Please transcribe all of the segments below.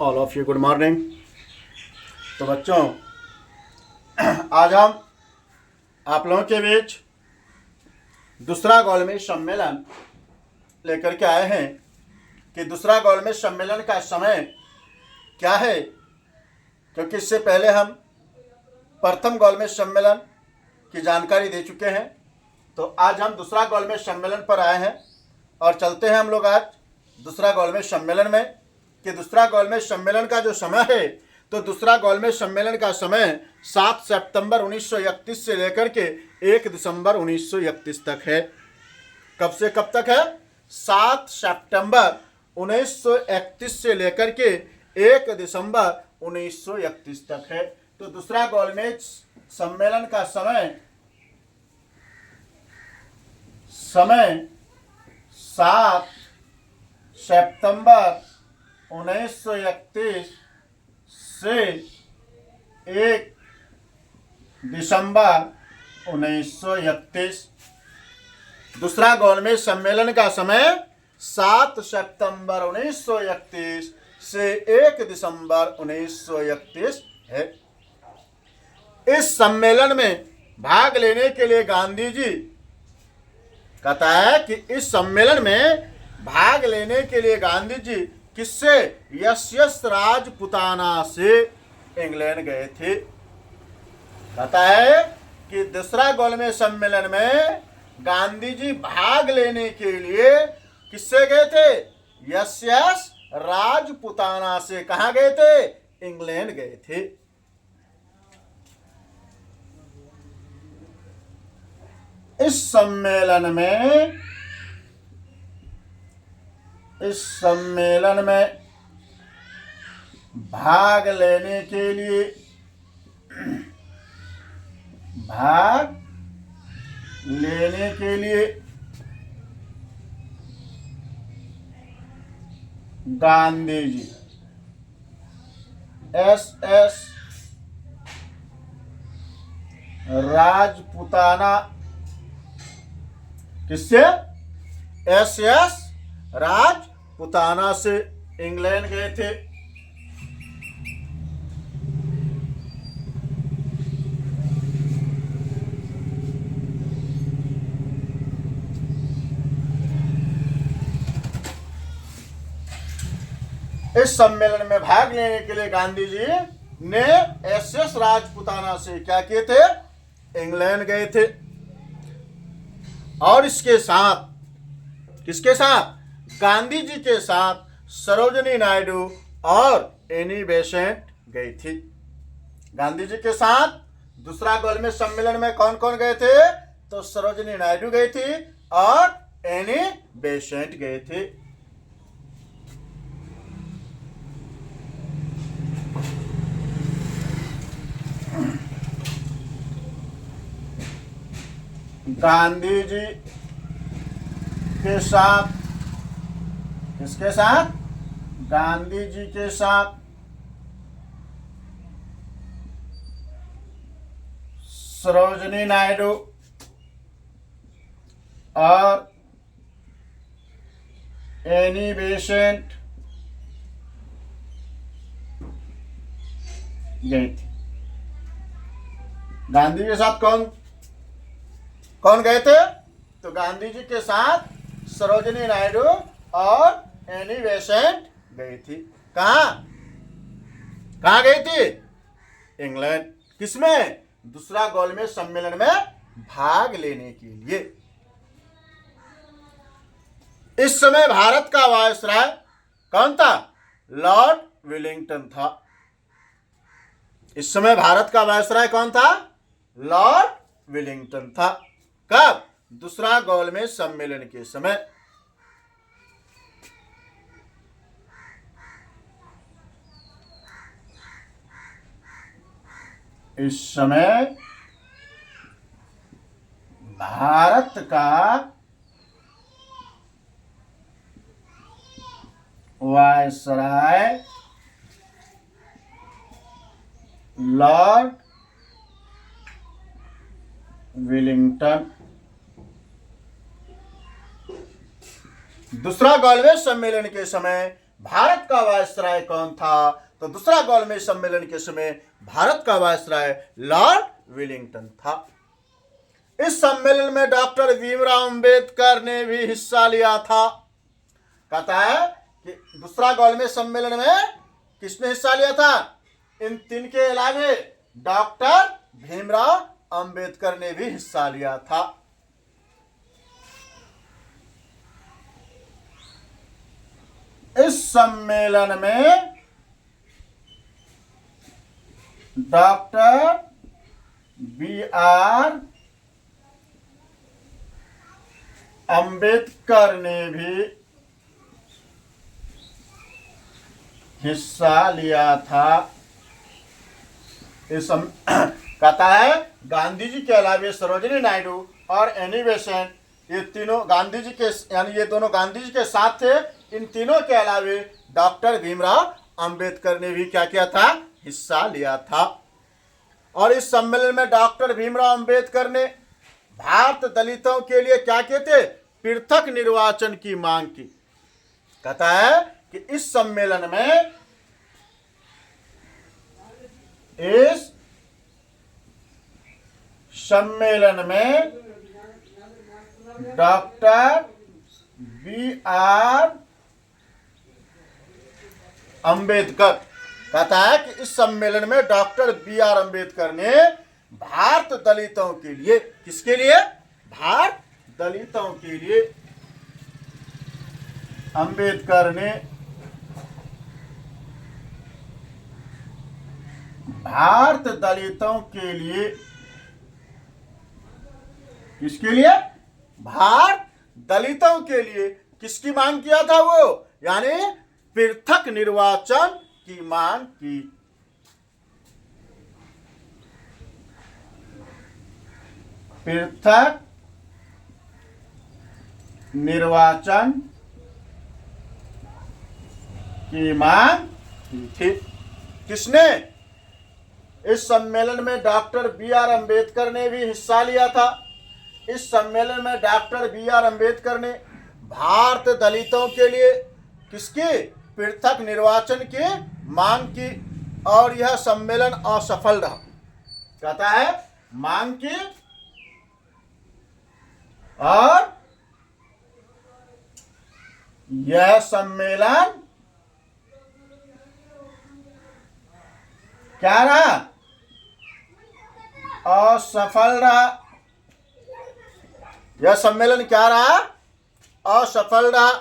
All of you good morning. तो बच्चों, आज हम आप लोगों के बीच दूसरा गोलमेज सम्मेलन लेकर के आए हैं कि दूसरा गोलमेज सम्मेलन का समय क्या है, क्योंकि इससे पहले हम प्रथम गोलमेज सम्मेलन की जानकारी दे चुके हैं। तो आज हम दूसरा गोलमेज सम्मेलन पर आए हैं और चलते हैं हम लोग आज दूसरा गोलमेज सम्मेलन में कि दूसरा गोलमेज सम्मेलन का जो समय है, तो दूसरा गोलमेज सम्मेलन का समय 7 सितंबर 1931 से लेकर के 1 दिसंबर 1931 तक है। कब से कब तक है? 7 सितंबर 1931 से लेकर के 1 दिसंबर 1931 तक है। तो दूसरा गोलमेज सम्मेलन का समय 7 सितंबर 1931 से 1 दिसंबर 1931। दूसरा गोलमेज सम्मेलन का समय 7 सितंबर 1931 से 1 दिसंबर 1931 है। इस सम्मेलन में भाग लेने के लिए गांधी जी कहता है कि इस सम्मेलन में भाग लेने के लिए गांधी जी किससे? यस राजपुताना से इंग्लैंड गए थे। कहता है कि दूसरा गोलमेज सम्मेलन में गांधी जी भाग लेने के लिए किससे गए थे? यस राजपुताना से। कहाँ गए थे? इंग्लैंड गए थे। इस सम्मेलन में भाग लेने के लिए गांधी जी एस राजपुताना किससे? एस राजपुताना से इंग्लैंड गए थे। इस सम्मेलन में भाग लेने के लिए गांधी जी ने एस राजपुताना से क्या किए थे? इंग्लैंड गए थे। और इसके साथ किसके साथ? गांधी जी के साथ सरोजिनी नायडू और एनी बेसेंट गई थी। गांधी जी के साथ दूसरा गोलमेज सम्मेलन में कौन कौन गए थे? तो सरोजिनी नायडू गई थी और एनी बेसेंट गए थे। गांधी जी के साथ किसके साथ? गांधी जी के साथ सरोजिनी नायडू और एनी बेसेंट गई थी। गांधी के साथ कौन कौन गए थे? तो गांधी जी के साथ सरोजिनी नायडू और एनी बेसेंट गई थी। कहाँ गई थी? इंग्लैंड। किसमें? दूसरा गोलमेज सम्मेलन में भाग लेने के लिए। इस समय भारत का वायसराय कौन था? लॉर्ड वेलिंगटन था। इस समय भारत का वायसराय कौन था? लॉर्ड वेलिंगटन था। कब? दूसरा गोलमेज सम्मेलन के समय। इस समय भारत का वायसराय लॉर्ड वेलिंगटन। दूसरा गोलमेज सम्मेलन के समय भारत का वायसराय कौन था? तो दूसरा गोलमेज सम्मेलन के समय भारत का वायसराय लॉर्ड विलिंगटन था। इस सम्मेलन में डॉक्टर भीमराव अंबेडकर ने भी हिस्सा लिया था। कहता है कि दूसरा गोलमेज सम्मेलन में किसने हिस्सा लिया था? इन तीन के अलावे डॉक्टर भीमराव अंबेडकर ने भी हिस्सा लिया था। इस सम्मेलन में डॉक्टर B.R. अंबेडकर ने भी हिस्सा लिया था। इस कहता है गांधी जी के अलावा सरोजिनी नायडू और एनी बेसेंट, ये तीनों गांधी जी के, यानी ये दोनों गांधी जी के साथ थे। इन तीनों के अलावे डॉक्टर भीमराव अंबेडकर ने भी क्या किया था? हिस्सा लिया था। और इस सम्मेलन में डॉक्टर भीमराव अंबेडकर ने भारत दलितों के लिए क्या किए थे? पृथक निर्वाचन की मांग की। कहता है कि इस सम्मेलन में डॉक्टर B.R. अंबेडकर, कहता है कि इस सम्मेलन में डॉक्टर B.R. अंबेडकर ने भारत दलितों के लिए, किसके लिए? भारत दलितों के लिए अंबेडकर ने भारत दलितों के लिए, किसके लिए? भारत दलितों के लिए किसकी मांग किया था वो? यानी पृथक निर्वाचन की मांग की। पृथक निर्वाचन की मांग थी। किसने? इस सम्मेलन में डॉक्टर B.R. अंबेडकर ने भी हिस्सा लिया था। इस सम्मेलन में डॉक्टर B.R. अंबेडकर ने भारत दलितों के लिए किसकी? पृथक निर्वाचन की मांग की। और यह सम्मेलन असफल रहा। कहता है मांग की और यह सम्मेलन क्या रहा? असफल रहा। यह सम्मेलन क्या रहा? असफल रहा।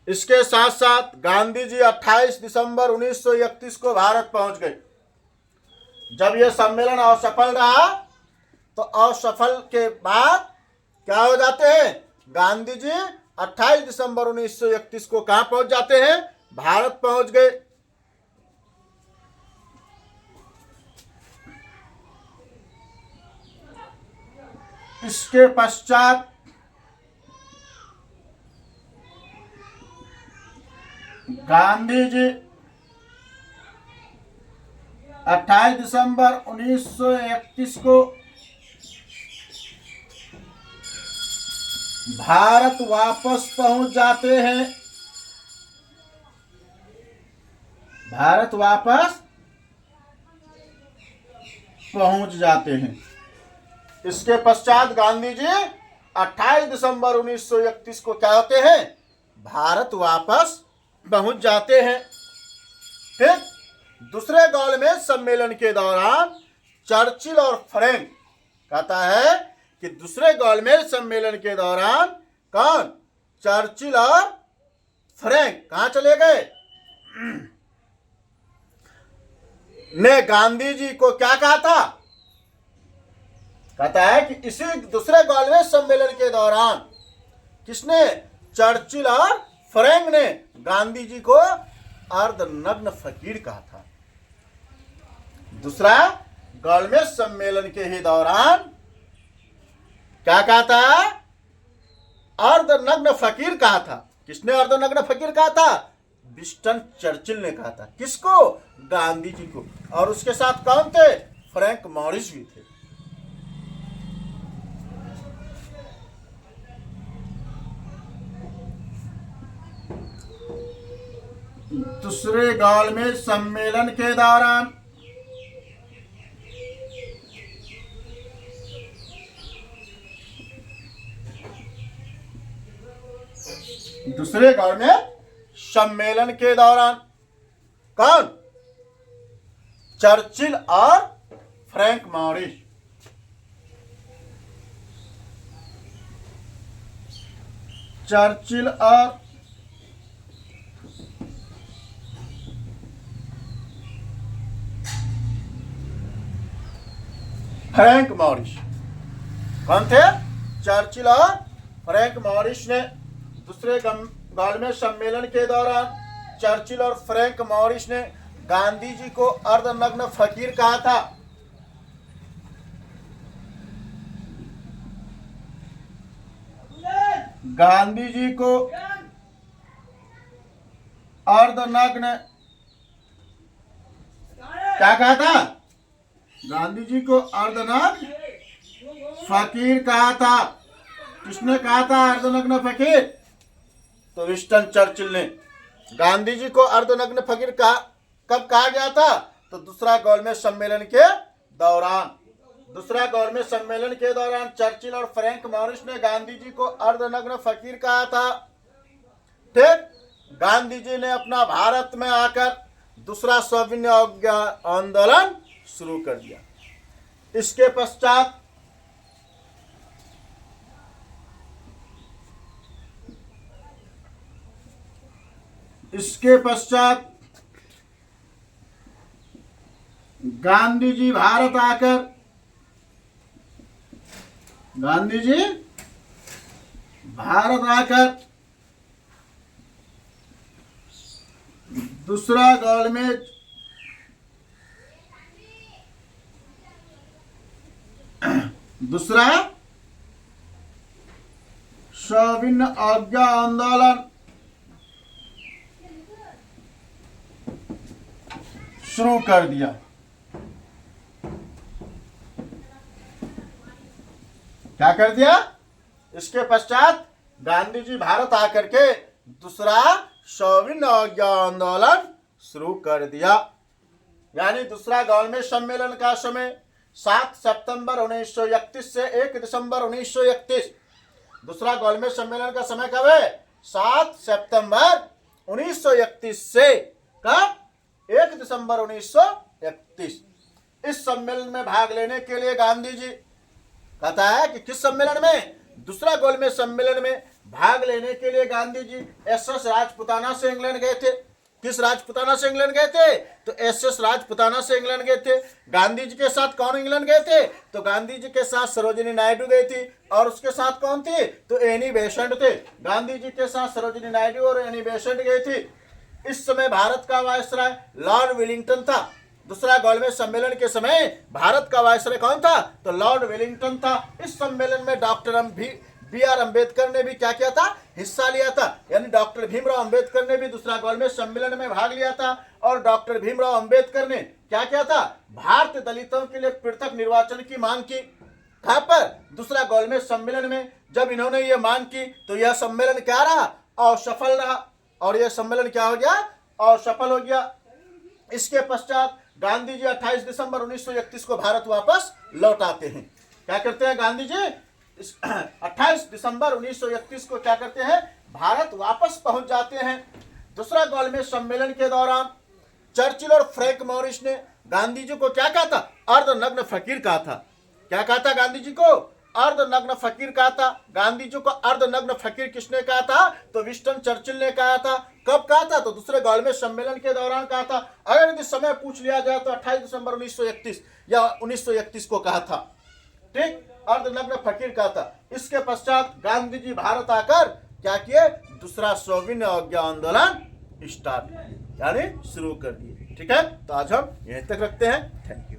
इसके साथ साथ गांधी जी 28 दिसंबर 1931 को भारत पहुंच गए। जब यह सम्मेलन असफल रहा तो असफल के बाद क्या हो जाते हैं? गांधी जी 28 दिसंबर 1931 को कहां पहुंच जाते हैं? भारत पहुंच गए। इसके पश्चात गांधी जी 28 दिसंबर 1931 को भारत वापस पहुंच जाते हैं। भारत वापस पहुंच जाते हैं। इसके पश्चात गांधी जी 28 दिसंबर 1931 को क्या होते हैं? भारत वापस पहुंच जाते हैं। ठीक, दूसरे गोलमेज सम्मेलन के दौरान चर्चिल और फ्रैंक, कहता है कि दूसरे गोलमेज सम्मेलन के दौरान कौन? चर्चिल और फ्रैंक कहां चले गए? ने गांधी जी को क्या कहा था? कहता है कि इसी दूसरे गोलमेज सम्मेलन के दौरान किसने? चर्चिल और फ्रैंक ने गांधी जी को अर्धनग्न फकीर कहा था। दूसरा गोलमेज सम्मेलन के ही दौरान क्या कहा था? अर्धनग्न फकीर कहा था। किसने अर्धनग्न फकीर कहा था? विंस्टन चर्चिल ने कहा था। किसको? गांधी जी को। और उसके साथ कौन थे? फ्रैंक मॉरिस भी थे। दूसरे गोलमेज सम्मेलन के दौरान दूसरे गोलमेज सम्मेलन के दौरान कौन? चर्चिल और फ्रैंक मॉरिस। चर्चिल और फ्रैंक मॉरिस कौन थे? चर्चिल और फ्रैंक मॉरिस ने दूसरे गोलमेज सम्मेलन के दौरान चर्चिल और फ्रैंक मॉरिस ने गांधी जी को अर्धनग्न फकीर कहा था। गांधी जी को अर्धनग्न क्या कहा था? गांधी जी को अर्धनग्न फकीर कहा था। किसने कहा था अर्धनग्न फकीर? तो विंस्टन चर्चिल ने। गांधी जी को अर्धनग्न फकीर कब कहा गया था? तो दूसरा गोलमेज सम्मेलन के दौरान। दूसरा गोलमेज सम्मेलन के दौरान चर्चिल और फ्रैंक मॉरिस ने गांधी जी को अर्धनग्न फकीर कहा था। ठीक, गांधी जी ने अपना भारत में आकर दूसरा सविनय अवज्ञा आंदोलन शुरू कर दिया। इसके पश्चात गांधी जी भारत आकर दूसरा गोलमेज दूसरा सविनय अवज्ञा आंदोलन शुरू कर दिया। क्या कर दिया? इसके पश्चात गांधी जी भारत आकर के दूसरा सविनय अवज्ञा आंदोलन शुरू कर दिया। यानी दूसरा गोलमेज सम्मेलन का समय 7 सितंबर 1931 से 1 दिसंबर 1931। दूसरा गोलमेज सम्मेलन का समय कब है? 7 सितंबर 1931 से कब? 1 दिसंबर 1931। इस सम्मेलन में भाग लेने के लिए गांधी जी कहता है कि किस सम्मेलन में? दूसरा गोलमेज सम्मेलन में भाग लेने के लिए गांधी जी एसएस राजपुताना से इंग्लैंड गए थे। किस राजपुताना से इंग्लैंड गए थे? तो एसएस राजपुताना से इंग्लैंड गए थे। गांधी जी के साथ कौन इंग्लैंड गए थे? तो गांधी जी के साथ सरोजिनी नायडू गई थी। और उसके साथ कौन थी? तो एनी बेसेंट थे। गांधी जी के साथ सरोजिनी नायडू और एनी बेसेंट गई थी। इस समय भारत का वायसराय लॉर्ड वेलिंगटन था। दूसरा गोलमेज सम्मेलन के समय भारत का वायसराय कौन था? तो लॉर्ड वेलिंगटन था। इस सम्मेलन में डॉक्टर बी.आर. अम्बेडकर ने भी क्या किया था? हिस्सा लिया था। यानी डॉक्टर भीमराव अम्बेडकर ने भी दूसरा गोलमेज सम्मेलन में भाग लिया था। और डॉक्टर भीमराव अम्बेडकर ने क्या किया था? भारतीय दलितों के लिए पृथक निर्वाचन की मांग की। कहां पर? दूसरा गोलमेज सम्मेलन में। जब इन्होंने ये मांग की तो यह सम्मेलन क्या रहा? असफल रहा। और यह सम्मेलन क्या हो गया? असफल हो गया। इसके पश्चात गांधी जी 28 दिसंबर 1931 को भारत वापस लौट आते हैं। क्या करते हैं गांधी जी? 28 दिसंबर 1931 को क्या करते हैं? भारत वापस पहुंच जाते हैं। दूसरा गोलमेज सम्मेलन के दौरान चर्चिल और फ्रैंक मॉरिस ने गांधी जी को क्या कहा था? अर्धनग्न फकीर कहा था। क्या कहा था गांधी जी को? अर्धनग्न फकीर कहा था। गांधी जी को अर्धनग्न फकीर किसने कहा था? तो विंस्टन चर्चिल ने कहा था। कब कहा था? तो दूसरे गोलमेज सम्मेलन के दौरान कहा था। अगर यदि समय पूछ लिया जाए तो 28 दिसंबर 1931 या 1931 को कहा था। ठीक, अर्धनग्न फकीर कहा था। इसके पश्चात गांधी जी भारत आकर क्या किए? दूसरा सविनय अवज्ञा आंदोलन स्टार्ट यानी शुरू कर दिए। ठीक है, तो आज हम यहीं तक रखते हैं।